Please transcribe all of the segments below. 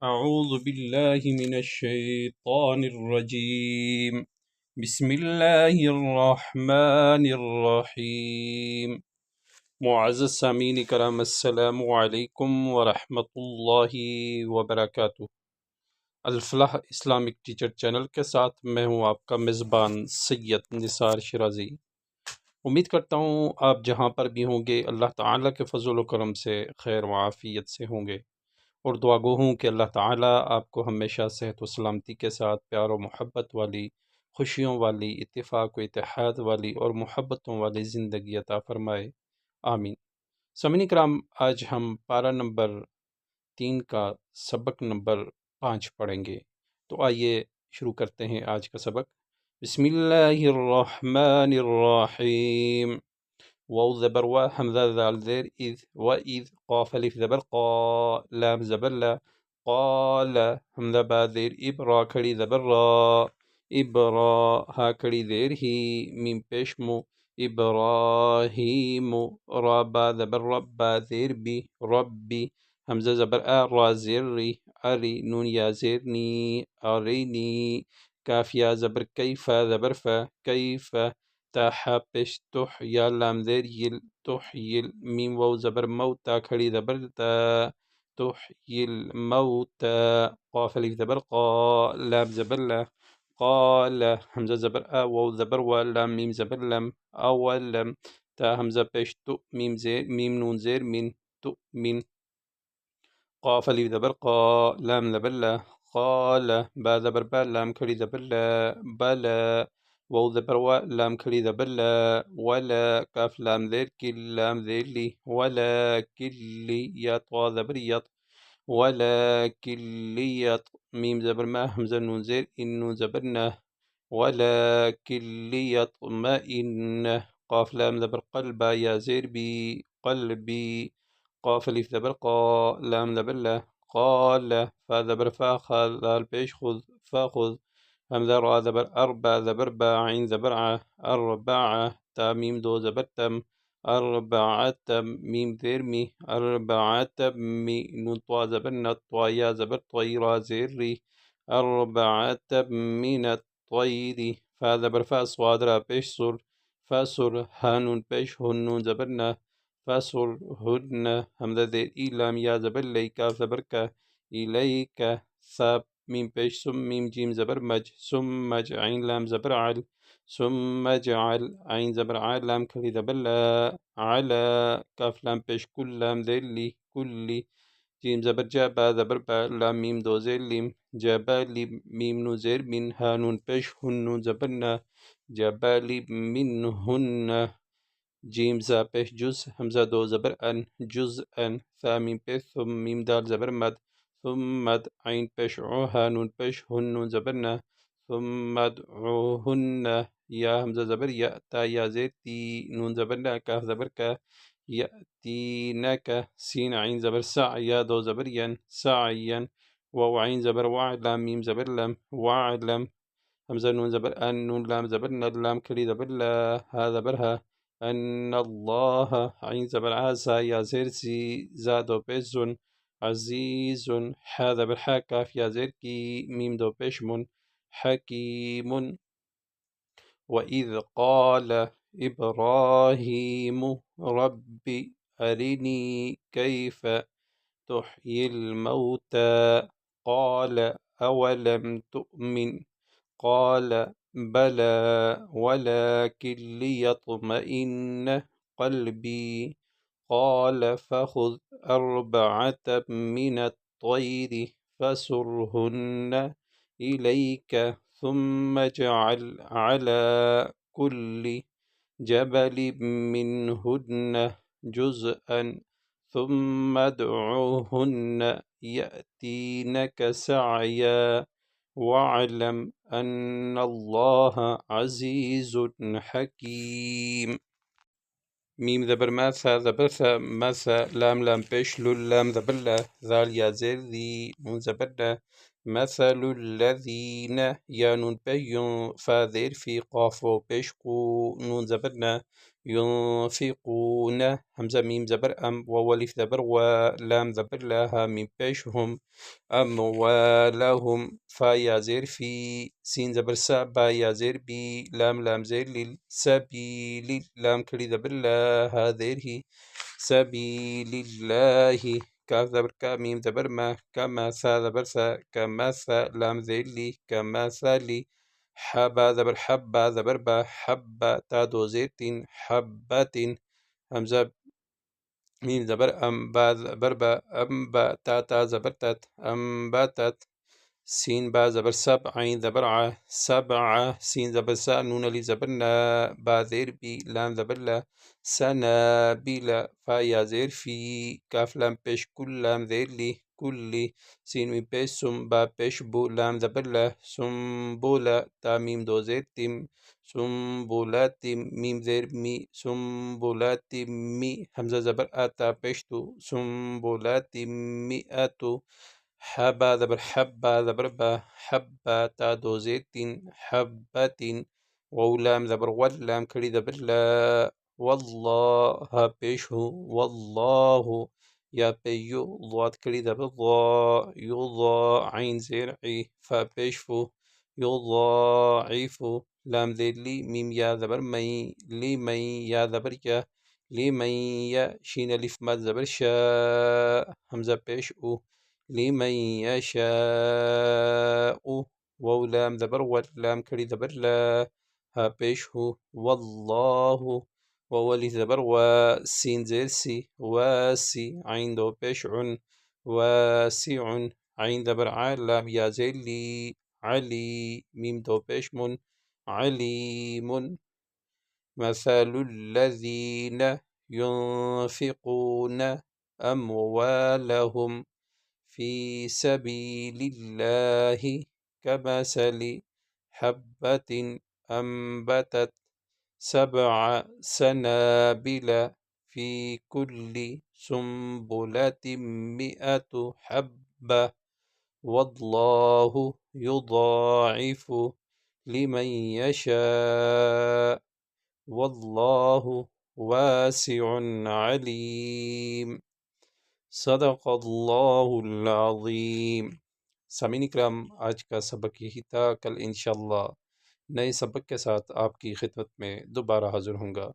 أعوذ بالله من الشيطان الرجيم بسم الله الرحمن الرحيم معزز सामीन करम अस्सलाम वालेकुम वरहमतुल्लाहि वबरकातुह। अल-फलाह इस्लामिक टीचर चैनल के साथ मैं हूँ आपका मेज़बान सैयद निसार शिराज़ी। उम्मीद करता हूँ आप जहाँ पर भी होंगे अल्लाह ताला के फ़ज़ल व करम से खैर व आफ़ियत से होंगे, और दुआ गो हूँ कि अल्लाह ताला आपको हमेशा सेहत व सलामती के साथ प्यार व मोहब्बत वाली, खुशियों वाली, इत्तेफाक व इत्तेहाद वाली और मोहब्बतों वाली ज़िंदगी अता फ़रमाए, आमीन। सामीन कराम, आज हम पारा नंबर 3 का सबक नंबर 5 पढ़ेंगे। तो आइए शुरू करते हैं आज का सबक। बिस्मिल्लाहिर्रहमानिर्रहीम। वाव ज़बर व, हमज़ा ज़ाल ज़ेर इज़, व इज़, क़ाफ़ अलिफ़ ज़बर क़ा, लाम ज़बर ला, क़ाल, हमज़ा बा ज़ेर इब, रा खड़ी ज़बर रा, इबरा, हा खड़ी ज़ेर ही, मीम पेश मु, इब्राहीम, रा बा ज़बर रब, बा ज़ेर बी, रब्बी, हमज़ा ज़बर आ, रा ज़ेर री, अरी, नून या ज़ेर नी, अरीनी, काफ़ या ज़बर कैफ़ा ज़बर फ़ा, कैफ़ा, ताहा पेश तुह, या लाम ज़ेर यिल, तुहयिल, मीम वाव ज़बर मौता खड़ी ज़बर ता, तुहयिल मौता, क़ाफ़ अलिफ़ ज़बर क़ा, लाम ज़बर ला, क़ाल, हमज़ा ज़बर आ, वाव ज़बर वा, लाम मीम ज़बर लम, अवलम, ता हमज़ा पेश तु, मीम ज़ेर, मीम नून ज़ेर मिन, तुमिन, क़ाफ़ अलिफ़ ज़बर क़ा, लाम ज़बर ला, क़ाल, बा ज़बर बा, लाम खड़ी ज़बर ला, बला, वाव ज़बर वा, लाम खड़ी ज़बर ला, वला, काफ़ लाम ज़ेर किल, लाम ज़ेर ली, वला किल्ली, या त्वा ज़बर यत, वला किल्लियत, मीम ज़बर मा, हमज़ा नून ज़ेर इन, नून ज़बर ना, वला किल्लियत मा इन, क़ाफ़ लाम ज़बर क़ल्बा, या ज़ेर बी, क़ल्बी, क़ाफ़ अलिफ़ ज़बर क़ा, लाम ज़बर ला, क़ाल, फ़ा ज़बर फ़ा, ख़ा ज़ाल पेश ख़ुज़, फ़ख़ुज़, हमज़ा रा ज़बर अरबा ज़बर बा, आइन ज़बर आ, अरबआ, ता मीम दो ज़बर तम, अरबअतम, मीम ज़ेर मी, अरबअतमी, नून त्वा ज़बर न, त्वा या ज़बर त्वई, रा ज़ेर री, अरबअतमिनत त्वय्री, फ़ा ज़बर फ़ा, स्वाद रा पेश सुर, फ़सुर, हा नून पेश हुन, नून ज़बर न, फ़सुर हुन, हमज़ा ज़ेर ई, लाम या ज़बर लई, काफ़ ज़बर का, इलैका, साप मीम पेश सुम, मीम जीम ज़बर मज, सुम्मज, आइन लाम ज़बर अल, सुम्म जअल, आइन ज़बर आ, लाम खड़ी ज़बर ला, अला, काफ़ लाम पेश कुल, लाम ज़ेर ली, कुल्ली, जीम ज़बर जा, बा ज़बर बा, लाम मीम दो ज़ेर लिम, जबाली, मीम नू ज़ेर मिन, हा नून पेश हुन, नून ज़बर ना, जबाली मिन हुन, जीम ज़ा पेश जुज़, हमज़ा दो ज़बर अन, जुज़ अन, सा मीम पेश सुम, मीम दाल ज़बर मद, सुम्मद, आइन पेश ओ, हा नून पेश हुन, नून ज़बर ना, सुम्मदउहुन्न, या हमज़ा ज़बर या, ता या ज़ेर ती, नून ज़बर ना, काफ़ ज़बर का, यअतीनका, सीन आइन ज़बर सा, या दो ज़बर यन, सायन, वाव आइन ज़बर वा, लाम मीम ज़बर लम, वालम, हमज़ा नून ज़बर अन, नून लाम ज़बर न, लाम खड़ी ज़बर ला, हा ज़बर हा, अन्नल्लाह, आइन ज़बर आ, सा या ज़ेर सी, ज़ा दो पेश ज़ुन, अज़ीज़ुन, हा ज़बर हा, काफ़ या ज़ेर की, मीम दो पेश मुन, हकीमुन, वइज़ क़ाल इब्राहीम रब्बि अरिनी कैफ़ तुह्यिल मौता, क़ाल अवलम तुअमिन, क़ाल बला वलाकिन लियत्मइन्न क़ल्बी, क़ाल फ़ख़ुज़ अर्बअतम मिनत त्वय्रि फ़सुरहुन्न इलैक ثم اجعل على كل جبل منهن جزءا ثم ادعوهن يأتينك سعيا واعلم أن الله عزيز حكيم. ميم ذبر ما، ثا ذبر ثا، ما ثا، لام لام بيش لول، لام ذبر لا، ذال يا زير ذي، نون ذبر لا، مثل الذين، يا نون بيون، فا ذير في، قافو بيشقو، نون ذبرنا، ينفقون همزة ميم زبر أم وولف زبر ولام زبر لا ها ميم بيش هم أموالهم فا يا زير في سين زبر سا با يا زير بي لام زير لل سبيل لام كري زبر لا ها زير هي سبيل الله كاف زبر كا ميم زبر ما كما سا زبر سا كما سا لام زير لي كما سالي حبا زبر حبا زبر با حبة تا دو زيتين حبة همزة ميم زبر أم با زبر با أم با تا زبر تات أنبتت سين با زبر سبع عين زبر ع سبعة سين زبر سا نون لي زبر نا با زير بي لام زبر لا سنابل فا يا زير في كاف لام بيش كل لام زير لي كل سين ميم بيش سم با بيش بو لام زبر لا سنبولا تا ميم دو زير تم سنبولات ميم زير مي سنبولات مي همزة زبر آتا بيشتو سنبولات مئة حبا زبر حبا زبر با حبة تا دو زيتين حبة وولام زبر ولام كري زبر لا والله ها بيشه والله يا بيو ضاد كري زبر ضا يضا عين زير عي فا بيشفو يضاعف لام زير لي ميم يا زبر مي لي مي يا زبر يا لي مي يا شين ألف ماد زبر شاء همزة بيش أو لمن يشاء واو لام زبر واللام كري زبر لا ها بيش هو والله وولي زبر وسين زير سي واسي عين دو بيش عن واسع عين زبر لام يا زير لي علي ميم دو بيش من عليم مثل الذين ينفقون أموالهم في سبيل الله كمثل حبة أنبتت سبع سنابل في كل سنبلة مئة حبة والله يضاعف لمن يشاء والله واسع عليم صدق अल्लाह अज़ीम। सामीन इकराम, आज का सबक यही था। कल इंशाअल्लाह नए सबक के साथ आपकी खिदमत में दोबारा हाज़िर होऊंगा।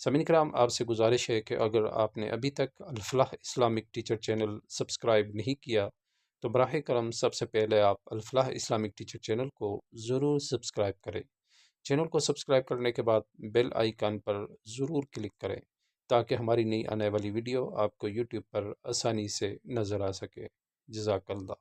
सामीन इकराम, आपसे गुजारिश है कि अगर आपने अभी तक Al Falah Islamic teacher channel subscribe नहीं किया तो बराह करम सबसे पहले आप अल-फलाह इस्लामिक टीचर चैनल को ज़रूर सब्सक्राइब करें। चैनल को सब्सक्राइब करने के बाद बेल आइकन पर ज़रूर क्लिक करें ताकि हमारी नई आने वाली वीडियो आपको यूट्यूब पर आसानी से नज़र आ सके। जज़ाकल्लाह।